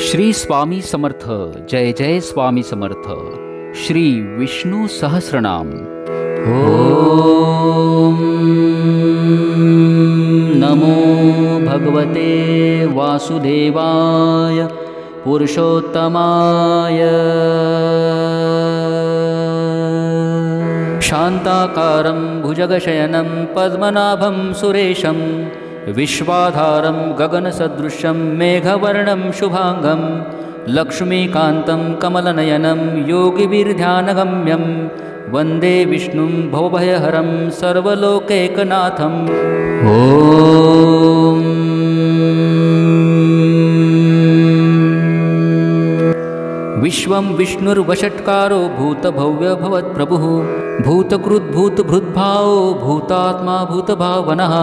श्री स्वामी समर्थ। जय जय स्वामी समर्थ। श्री विष्णु सहस्रनाम। ओम नमो भगवते वासुदेवाय पुरुषोत्तमाय। शान्ताकारं भुजगशयनं पद्मनाभं सुरेशं विश्वाधारं गगनसदृशं मेघवर्णं शुभांगं लक्ष्मीकान्तं कमलनयनं योगिभिर्ध्यानगम्यं वन्दे विष्णुं भवभयहरं सर्वलोकैकनाथम्। ॐ विश्वं विष्णुर्वषट्कारो भूतभव्य भवत्प्रभुः भूतकृद्भूतभृद्भावो भूतात्मा भूतभावनः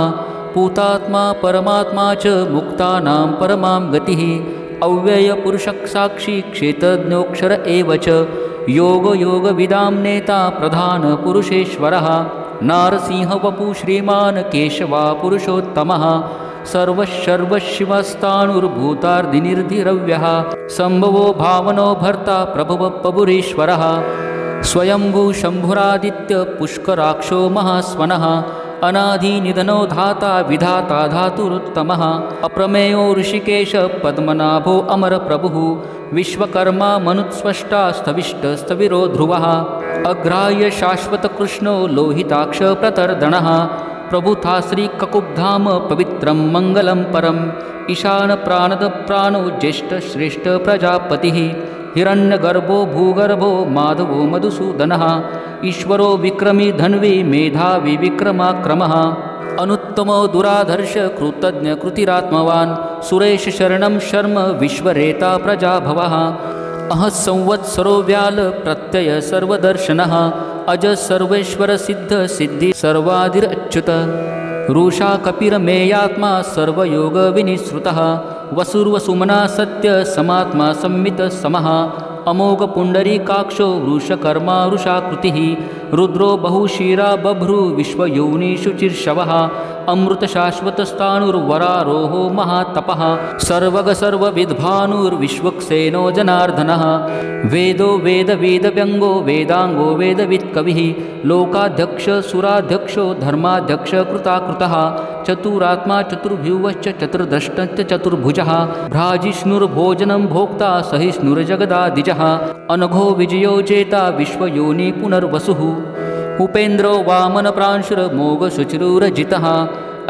पूतात्मा परमात्मा च मुक्तानां परमां गतिः अव्ययपुरुषसाक्षी क्षेत्रज्ञोऽक्षर एव च योगयोगविदां नेता प्रधानपुरुषेश्वरः नारसिंहवपु श्रीमान् केशवा पुरुषोत्तमः सर्वशर्वशिवस्ताणुर्भूतार्धिनिर्धिरव्यः सम्भवो भावनो भर्ता प्रभुवपपुरीश्वरः स्वयंभू शम्भुरादित्य पुष्कराक्षो महास्वनः अनादिनिधनो धाता विधाता धातुरुत्तमः अप्रमेयो ऋषिकेश पद्मनाभो अमरप्रभुः विश्वकर्मा मनुस्वष्टा स्थविष्टस्थविरो ध्रुवः अग्राह्य शाश्वतकृष्णो लोहिताक्ष प्रतर्दनः प्रभुथा श्रीककुब्धाम पवित्रं मङ्गलं परम् ईशानप्राणदप्राणो ज्येष्ठश्रेष्ठ प्रजापतिः हिरण्यगर्भो भूगर्भो माधवो मधुसूदनः ईश्वरो विक्रमी धन्वी मेधावी विक्रमाक्रमः अनुत्तमो दुराधर्ष कृतज्ञ कृतिरात्मवान् सुरेश शरणं शर्म विश्वरेता प्रजाभवः अह संवत्सरो व्याल प्रत्यय सर्वदर्शनः अज सर्वेश्वर सिद्ध सिद्धि सर्वादिरच्युत रुषा कपिरमेयात्मा सर्वयोग विनिश्रुतः वसुर्वसुमना सत्य समात्मा संमित समः अमोघ पुंडरीकाक्षो वृषकर्मा वृषाकृतिः रुद्रो बहुशीरा बभ्रु विश्वयोनिषु चिर्षवः अमृत शाश्वतस्ताणुर्वरारोहो महातपः सर्वग सर्वविद्भानुर्विश्वक्सेनो जनार्दनः वेदो वेदव्यंगो वेदांगो वेदवित्कविः लोकाध्यक्ष सुराध्यक्षो धर्माध्यक्ष कृताकृतः चतुरात्मा चतुर्भ्युवश्च चतुर्दष्टश्च चतुर्भुजः भ्राजिष्णुर्भोजनं भोक्ता सहिष्णुर्जगदादिजः अनघो विजयो जेता विश्वयोनि पुनर्वसुः उपेन्द्रो वामनप्रांशुरमोघशुचिरुरजितः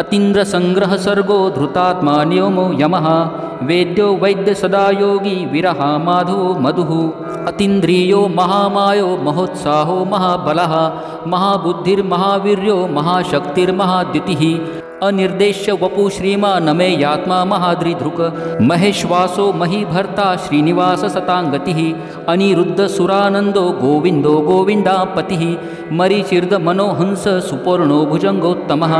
अतीन्द्रसंग्रह सर्गो धृतात्मा नियमो यमः वेद्यो वैद्य सदा योगी विरह माधवो मधुः अतीन्द्रियो महामायो महोत्साहो महाबलः महाबुद्धिर्महावीर्यो महाशक्तिर्महाद्युतिः अनिर्देश्य वपु श्रीमान् यात्मा महाद्रिधृक महेश्वासो महीभर्ता श्रीनिवास सतांगतिः अनिरुद्ध सुरानंदो गोविंदो गोविंदापतिः मरीचिर्द मनोहंस सुपर्णो भुजंगोत्तमः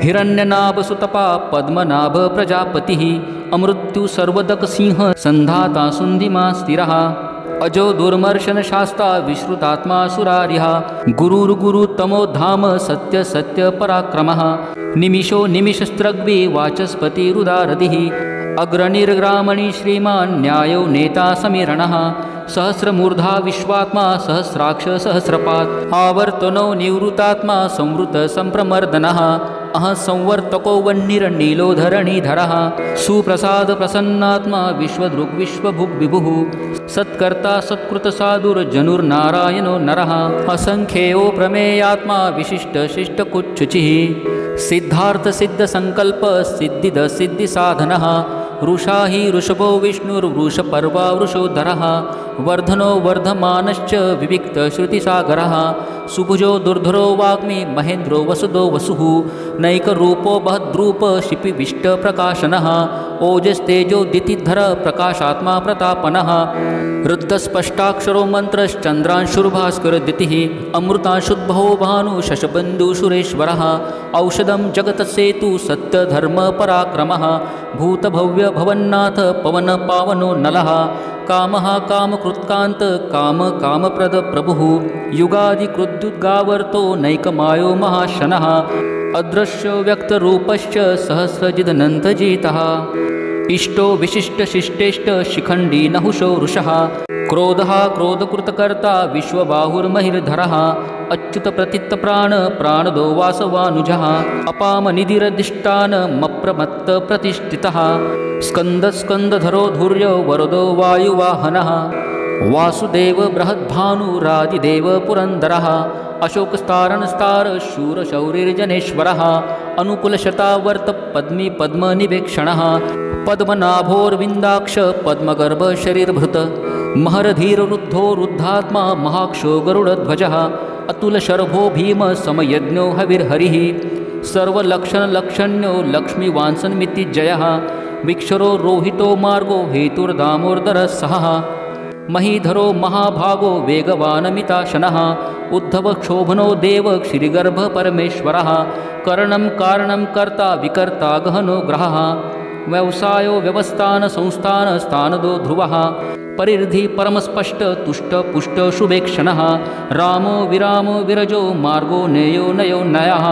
हिरण्यनाभ सुतपा पद्मनाभ प्रजापतिः अमृत्यु सर्वदक सिंह संधाता सुंधिमा स्थिरः अजो दुर्मर्शन शास्ता विश्रुतात्मा सुरारिः गुरुर्गुरुतमो धाम सत्य सत्य पराक्रमः निमिषो निमिषस्त्रग्वी वाचस्पतिरुदारधिः अग्रणिर्ग्रामणि श्रीमान् न्यायो नेता समीरणः सहस्रमूर्धा विश्वात्मा सहस्राक्ष सहस्रपात् आवर्तनो निवृतात्मा संवृत संप्रमर्दनः अह संवर्तको वह्निर्नीलोधरणीधरः सुप्रसाद प्रसन्नात्मा विश्वदृक् विश्वभुग् विभुः सत्कर्ता सत्कृतसाधुर्जनुर्नारायणो नरः असंख्येयो प्रमेयात्मा विशिष्ट शिष्टकुच्छुचिः सिद्धार्थ सिद्ध संकल्प सिद्धिद सिद्धि साधनः रुषा हि ऋषभो विष्णुर्वृषपर्वा वृषोधरः वर्धनो वर्धमानश्च विविक्त श्रुतिसागरः सुभुजो दुर्धरो वाग्मी महेन्द्रो वसुदो वसुः नैकरूपो बहद्रूप शिपिविष्ट प्रकाशनः ओजस्तेजो दितिधर प्रकाशात्मा प्रतापनः रुद्धस्पष्टाक्षरो मन्त्रश्चन्द्रांशुर्भास्करद्युतिः अमृतांशुद्भवो भानु शशबन्धु सुरेश्वरः औषधं जगतसेतु सत्यधर्म पराक्रमः भूतभव्य भवन्नाथ पवन पावनो नलः कामः कामकृत्कान्त काम कामप्रद प्रभुः युगादिकृद्युद्गावर्तो नैकमायो महाशनः अदृश्य व्यक्तरूपश्च सहस्रजिदनन्तजितः इष्टो विशिष्टशिष्टेष्ट शिखण्डी नहुषो वृषः क्रोधः क्रोधकृतकर्ता विश्वबाहुर्महिर्धरः अच्युतप्रतित्तप्राण प्राणदो वासवानुजः अपामनिधिरधिष्ठानमप्रमत्तप्रतिष्ठितः स्कन्दस्कन्दधरो धुर्यो वरदो वायुवाहनः वासुदेव बृहद्भानुरादिदेव पुरन्दरः अशोकस्तारणस्तार शूरशौरिर्जनेश्वरः अनुकुलशतावर्त पद्मी पद्मनिवेक्षणः पद्मनाभोर्विन्दाक्ष पद्मगर्भ शरीरभृत महरधीररुद्धो रुद्धात्मा महाक्षो गरुडध्वजः अतुलशर्भो भीम समयज्ञो हविर्हरिः सर्वलक्षणलक्षण्यो लक्ष्मीवांसन्मितिजयः विक्षरो रोहितो मार्गो हेतुर्दामोदरः सहः महीधरो महाभागो वेगवानमिताशनः उद्धवक्षोभनो देव क्षिरिगर्भ परमेश्वरः करणं कारणं कर्ता विकर्ता गहनो ग्रहः व्यवसायो व्यवस्थान संस्थान स्थानदो ध्रुवः परिर्धि परमस्पष्ट तुष्ट पुष्ट शुभेक्षणः रामो विरामो विरजो मार्गो नेयो नयो नयः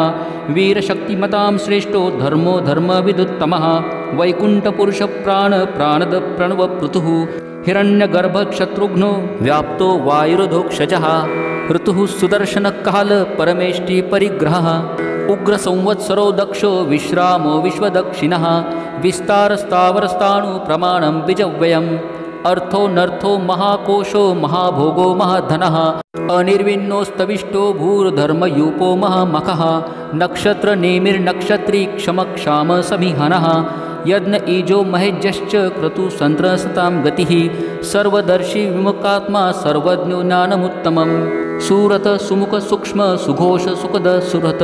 वीरशक्तिमतां श्रेष्ठो धर्मो धर्मविदुत्तमः वैकुण्ठपुरुषप्राण प्राणद प्रणवपृथुः हिरण्यगर्भशत्रुघ्नो व्याप्तो वायुरधोक्षजः ऋतुः सुदर्शनकाल परमेष्टि परिग्रहः उग्रसंवत्सरो दक्षो विश्रामो विश्वदक्षिणः विस्तारस्तावरस्ताणु प्रमाणं बिजव्ययम् अर्थो नर्थो महाकोशो महाभोगो महाधनः अनिर्विण्णोस्तविष्टो भूर्धर्मयूपो महामखः नक्षत्रनेमिर्नक्षत्री क्षमक्षाम समिहनः यज्ञ ईजो महेज्यश्च क्रतु संत्रसतां गतिः सर्वदर्शी विमुखात्मा सर्वज्ञो ज्ञानमुत्तमम् सूरत सुमुख सूक्ष्म सुघोष सुखद सुरत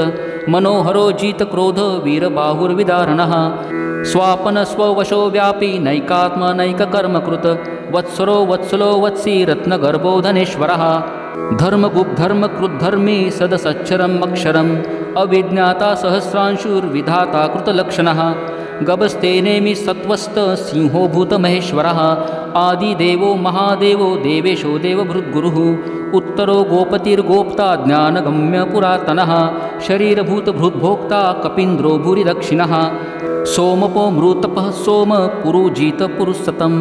मनोहरो जीत क्रोध वीरबाहुर्विदारणः स्वापन स्ववशो व्यापी नैकात्मा नैककर्मकृत वत्सरो वत्सलो वत्सी रत्नगर्भो धनेश्वरः धर्मगुप्धर्मकृद्धर्मी सदसच्चरम् अक्षरम् अविज्ञाता सहस्रांशुर्विधाता कृतलक्षणः गभस्तेनेमि सत्वस्त सिंहो भूतमहेश्वरः आदिदेवो महादेवो देवेशो देवभृद्गुरुः उत्तरो गोपतिर्गोप्ता ज्ञानगम्य पुरातनः शरीरभूतभृद्भोक्ता कपीन्द्रो भूरिदक्षिणः सोमपो मृतपः सोम पुरुजीत पुरुषतम्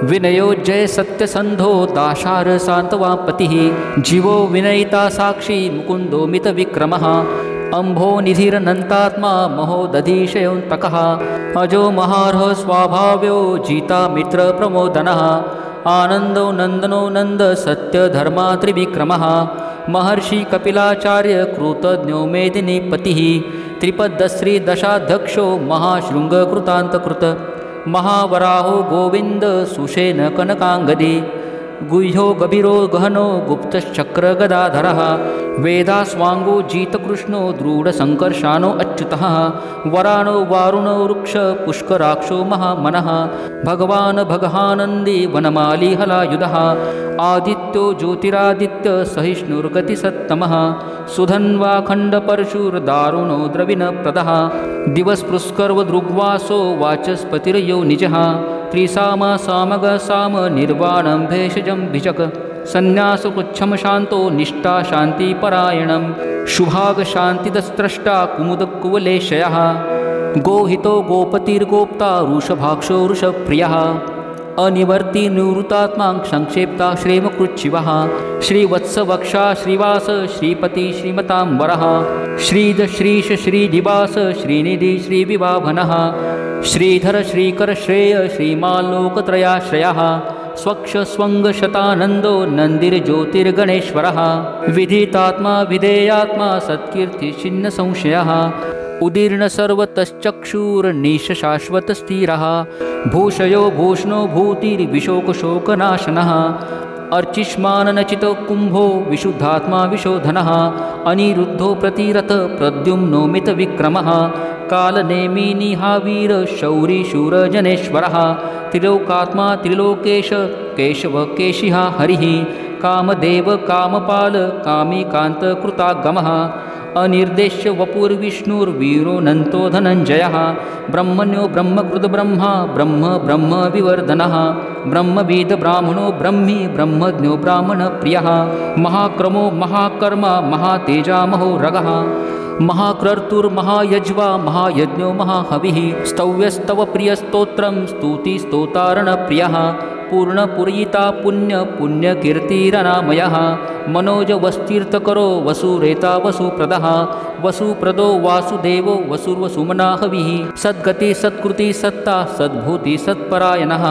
विनयो जय सत्यसंधो दाशार शान्तवापतिः जीवो विनयिता साक्षी मुकुंदो मितविक्रमः अम्भो निधिरनन्तात्मा महोदधीशयोऽन्तकः अजो महार्ह स्वाभाव्यो जीता मित्र प्रमोदनः आनन्दो नन्दनो नन्द सत्यधर्मा त्रिविक्रमः महर्षि कपिलाचार्य कृतज्ञो मेदिनीपतिः त्रिपदश्री दशाध्यक्षो महाशृङ्गकृतान्तकृत महावराहो गोविंद सुषेण कनकांगदी गुह्यो गभीरो गहनो गुप्तश्चक्र गदाधरः वेदास्वांगो जीतकृष्णो द्रूढसंकर्षाणो अच्युतः वराणो वारुणो वृक्ष पुष्कराक्षो महामनः भगवान् भगहानन्दी वनमाली हलायुधः आदित्यो ज्योतिरादित्य सहिष्णुर्गतिसत्तमः सुधन्वाखण्डपरशुर्दारुणो द्रविणप्रदः दिवस्पृस्कर्वदृग्वासो वाचस्पतिर्यो निजः त्रिसाम सामग साम निर्वाणं भेषजं भिजक संन्यासकृच्छम शांतो निष्ठा शांतिपरायणं शुभाग शांतिदस्त्रष्टा कुमुदकुवलेशयः गोहितो गोपतिर्गोप्ता वृषभाक्षो वृषप्रियः अनिवर्ति निवृतात्मा संक्षेप्ता श्रेमकृच्छिवः श्रीवत्सवक्षा श्रीवास श्रीपति श्रीमतांबरः श्रीद श्रीश श्रीनिवास श्रीनिधि श्रीविवाभनः श्रीधर श्रीकर श्रेय श्रीमाल्लोकत्रयाश्रयः स्वक्ष स्वंग शतानंदो नंदिर्ज्योतिर्गणेश्वरः विधितात्मा विधेयात्मा सत्कीर्ति छिन्न संशयः उदीर्ण सर्वतश्चक्षुर्निश शाश्वत स्थिरः भूषयो भूषणो भूतिर्विशोकशोकनाशनः अर्चिष्माननचितो कुंभो विशुद्धात्मा विशोधनः अनिरुद्धो प्रतिरथ प्रद्युम्नो मितविक्रमः कालनेमी निहावीर शौरी शूरजनेश्वरः त्रिलोकात्मा त्रिलोकेश केशव केशिः हरिः कामदेव कामपाल कामिकान्त कृतागमः अनिर्देश्य वपुर्विष्णुर्वीरो नन्तो धनञ्जयः ब्रह्मण्यो ब्रह्मकृत ब्रह्मा ब्रह्म ब्रह्म विवर्धनः ब्रह्मविद ब्राह्मणो ब्रह्मी ब्रह्मज्ञो ब्राह्मणप्रियः महाक्रमो महाकर्मा महातेजा महोरगः महाक्रतुर्महायज्वा महायज्ञो महाहविः स्तव्यस्तव प्रियस्तोत्रं स्तुतिस्तोतारणप्रियः पूर्णपुरयिता पुण्यकीर्तिरनामयः मनोजवस्तीर्थकरो वसुरेता वसुप्रदः वसुप्रदो वासुदेवो वसुर्वसुमनाहविः सद्गति सत्कृति सत्ता सद्भूति सत्परायणः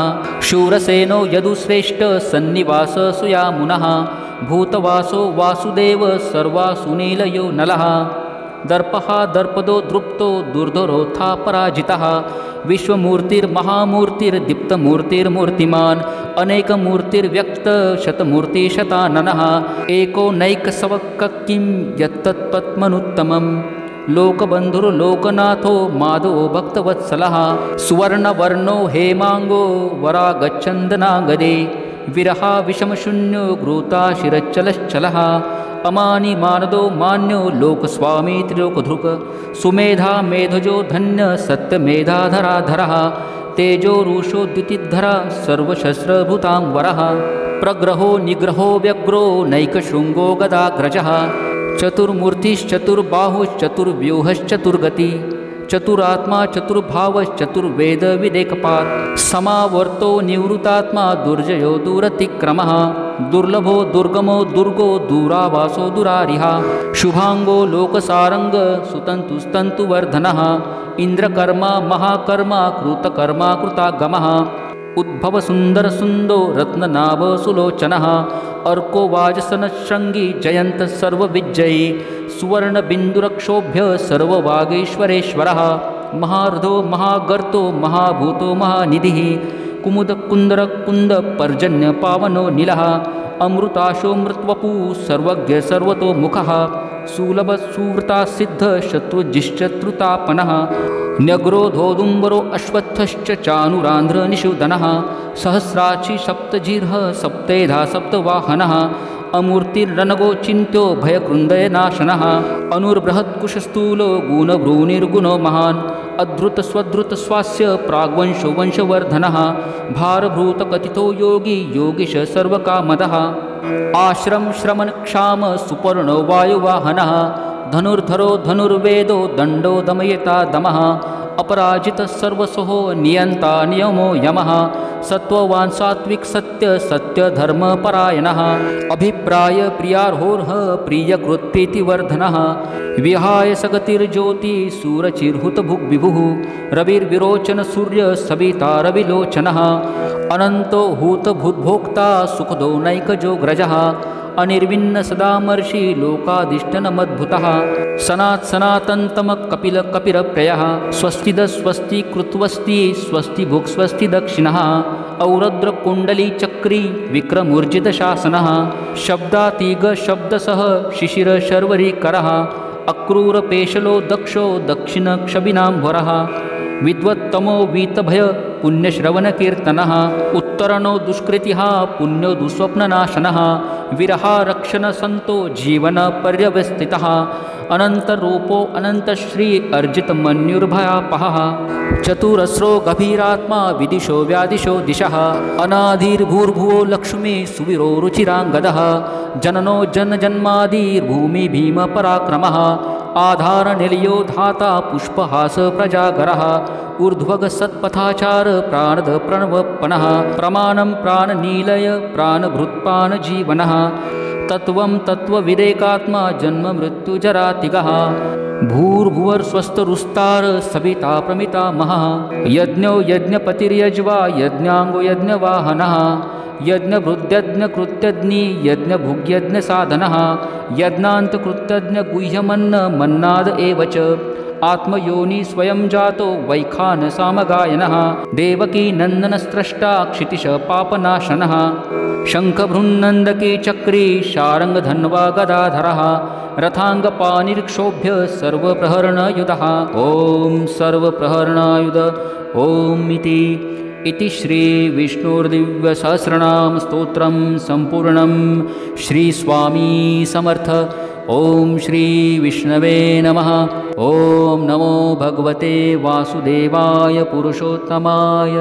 शूरसेनो यदुश्रेष्ठ सन्निवास सुयामुनः भूतवासो वासुदेव सर्वासुनीलयो नलः दर्पः दर्पदो दृप्तो दुर्धरोऽथा पराजितः विश्वमूर्तिर्महामूर्तिर्दीप्तमूर्तिर्मूर्तिमान् अनेकमूर्तिर्व्यक्तशतमूर्तिशताननः एको नैकसवक्किं यत्तत्पद्मनुत्तमं लोकबन्धुर्लोकनाथो माधवो भक्तवत्सलः सुवर्णवर्णो हेमाङ्गो वरागच्छन्दनागदे विरहा विषमशून्यो ग्रूता शिरच्चलश्चलः अमानि मानदो मान्यो लोकस्वामी त्रिलोकधृक् सुमेधा मेधजो धन्य सत्यमेधाधराधरः तेजो रुषो द्युतिधरा सर्वशस्त्रभूतां वरः प्रग्रहो निग्रहो व्यग्रो नैकशृङ्गो गदाग्रजः चतुर्मूर्तिश्चतुर्बाहुश्चतुर्व्यूहश्चतुर्गति चतुरात्मा चतुर्भावश्चतुर्वेदविदेकपात् समावर्तो निवृतात्मा दुर्जयो दूरतिक्रमः दुर्लभो दुर्गमो दुर्गो दूरावासो दुरारिः शुभांगो लोकसारंग सुतन्तुस्तन्तुवर्धनः इन्द्रकर्मा महाकर्मा कृतकर्मा कृतागमः उद्भव सुंदर सुंदो रत्ननाभ सुलोचनः अर्को वाजसनशृंगी जयंत सर्वविजयी सुवर्णबिन्दुरक्षोभ्य सर्ववागीश्वरेश्वरः महारथो महागर्तो महाभूतो महानिधिः कुमुदकुन्दरकुन्द पर्जन्य पावनो नीलः अमृताशो मृत्वपु सर्वज्ञ सर्वतोमुखः सुलभ सुवृता सिद्ध शत्रुजिश्चत्रुतापनः न्यग्रोधोदुम्बरो अश्वत्थश्च चानुरान्ध्र निषूदनः सहस्राक्षी सप्तजिह्व सप्तेधा सप्तवाहनः अमूर्तिरनगो चिन्त्यो भयकृन्दयनाशनः अनुर्बृहत्कुशस्थूलो गुणभ्रूनिर्गुणो महान् अधृतस्वधृतस्वास्य प्राग्वंशो वंशवर्धनः भारभूतकथितो योगी योगीश सर्वकामदः आश्रम श्रमणक्षाम सुपर्णो वायुवाहनः धनुर्धरो धनुर्वेदो दण्डो दमयता दमः अपराजित सर्वसहो नियन्ता नियमो यमः सत्त्ववान् सात्विक सत्य सत्य धर्म परायणः अभिप्राय प्रियार्होर्ह प्रियकृत् प्रीतिवर्धनः विहाय सगतिर्ज्योति सूरचिर्हुत भुग्विभुः रविर्विरोचन सूर्य सविता रविलोचनः अनन्तो हूतभूद्भोक्ता सुखदो नैकजो ग्रजः अनिर्विन्न सदामर्षि लोकाधिष्ठनमद्भुतः सनातनतम कपिल कपिरप्रयः स्वस्तिद स्वस्ति कृत्वस्ति स्वस्ति भुक् स्वस्ति दक्षिणः औरद्र कुण्डली चक्री विक्रमूर्जित शासनः शब्दातीग शब्दसः शिशिर शर्वरीकरः अक्रूर पेशलो दक्षो दक्षिण क्षभिनाम्भरः विद्वत्तमो वीतभय पुण्यश्रवणकीर्तनः उत्तरणो दुष्कृतिः पुण्यो दुःस्वप्ननाशनः विरहारक्षण संतो जीवन पर्यवस्थितः अनन्तरूपो अनन्तश्री अर्जितमन्युर्भयापहः चतुरस्रो गभीरात्मा विदिशो व्यादिशो दिशः अनाधिर्भूर्भुवो लक्ष्मी सुवीरो रुचिराङ्गदः जननो जनजन्मादिर्भूमि भीमपराक्रमः आधारनिलयो धाता पुष्पहास प्रजागरः ऊर्ध्वग सत्पथाचार प्राणद प्रणवपनः प्रमाणं प्राणनीलय प्राणभृत्पानजीवनः तत्त्वं तत्त्वविदेकात्मा जन्म मृत्युजरातिगः भूर्भुवस्वस्तरुस्तार सविता प्रमितामहः यज्ञो यज्ञपतिर्यज्वा यज्ञाङ्गो यज्ञवाहनः यज्ञभृद्यज्ञकृत्यग्नि यज्ञभुग्यज्ञसाधनः यज्ञान्तकृत्यज्ञगुह्यमन्न मन्नाद एव च आत्मयोनि स्वयं जातो वैखानसामगायनः देवकी नन्दनस्रष्टा क्षितिश पापनाशनः शङ्खभृन्नन्दकी चक्री शारङ्गधन्वा गदाधरः रथाङ्गपानिर्क्षोभ्य सर्वप्रहरणयुधः ॐ सर्वप्रहरणायुध ॐ इति श्रीविष्णुर्दिव्यसहस्रनामस्तोत्रं सम्पूर्णं श्रीस्वामी समर्थ ॐ श्रीविष्णवे नमः ॐ नमो भगवते वासुदेवाय पुरुषोत्तमाय।